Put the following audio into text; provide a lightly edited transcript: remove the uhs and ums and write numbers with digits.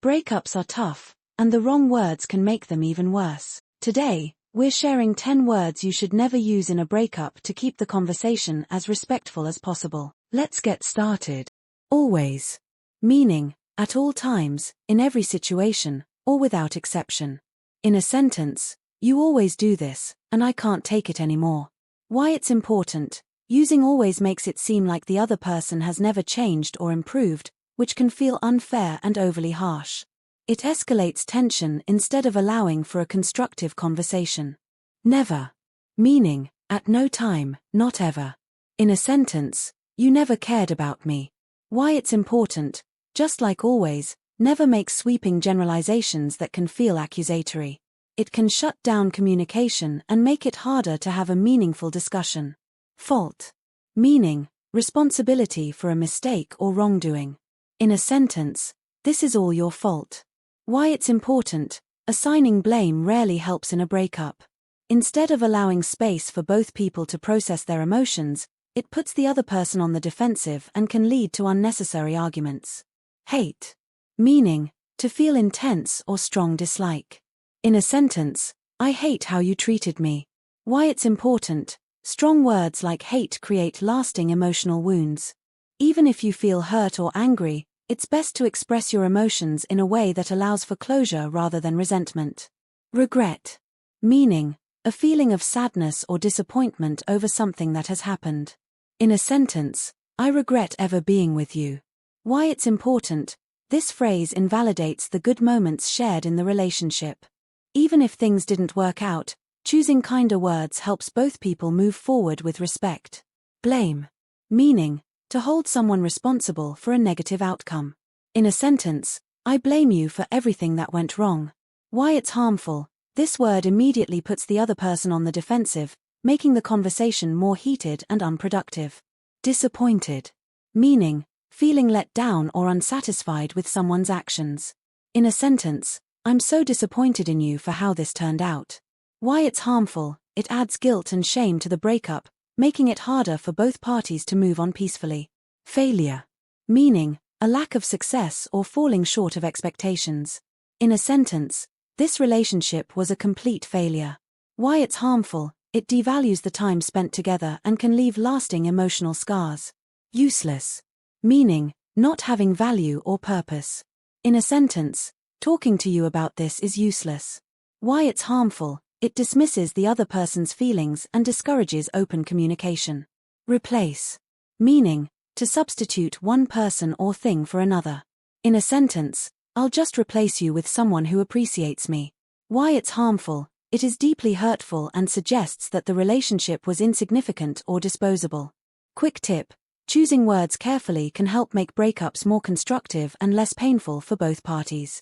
Breakups are tough, and the wrong words can make them even worse. Today, we're sharing 10 words you should never use in a breakup to keep the conversation as respectful as possible. Let's get started. Always. Meaning, at all times, in every situation, or without exception. In a sentence, you always do this, and I can't take it anymore. Why it's important. Using always makes it seem like the other person has never changed or improved, which can feel unfair and overly harsh. It escalates tension instead of allowing for a constructive conversation. Never. Meaning, at no time, not ever. In a sentence, you never cared about me. Why it's important. Just like always, never make sweeping generalizations that can feel accusatory. It can shut down communication and make it harder to have a meaningful discussion. Fault. Meaning, responsibility for a mistake or wrongdoing. In a sentence, this is all your fault. Why it's important. Assigning blame rarely helps in a breakup. Instead of allowing space for both people to process their emotions, it puts the other person on the defensive and can lead to unnecessary arguments. Hate. Meaning, to feel intense or strong dislike. In a sentence, I hate how you treated me. Why it's important. Strong words like hate create lasting emotional wounds. Even if you feel hurt or angry, it's best to express your emotions in a way that allows for closure rather than resentment. Regret. Meaning, a feeling of sadness or disappointment over something that has happened. In a sentence, I regret ever being with you. Why it's important. This phrase invalidates the good moments shared in the relationship. Even if things didn't work out, choosing kinder words helps both people move forward with respect. Blame. Meaning, to hold someone responsible for a negative outcome. In a sentence, I blame you for everything that went wrong. Why it's harmful. This word immediately puts the other person on the defensive, making the conversation more heated and unproductive. Disappointed. Meaning, feeling let down or unsatisfied with someone's actions. In a sentence, I'm so disappointed in you for how this turned out. Why it's harmful. It adds guilt and shame to the breakup, making it harder for both parties to move on peacefully. Failure. Meaning, a lack of success or falling short of expectations. In a sentence, this relationship was a complete failure. Why it's harmful. It devalues the time spent together and can leave lasting emotional scars. Useless. Meaning, not having value or purpose. In a sentence, talking to you about this is useless. Why it's harmful. It dismisses the other person's feelings and discourages open communication. Replace. Meaning, to substitute one person or thing for another. In a sentence, I'll just replace you with someone who appreciates me. Why it's harmful. It is deeply hurtful and suggests that the relationship was insignificant or disposable. Quick tip. Choosing words carefully can help make breakups more constructive and less painful for both parties.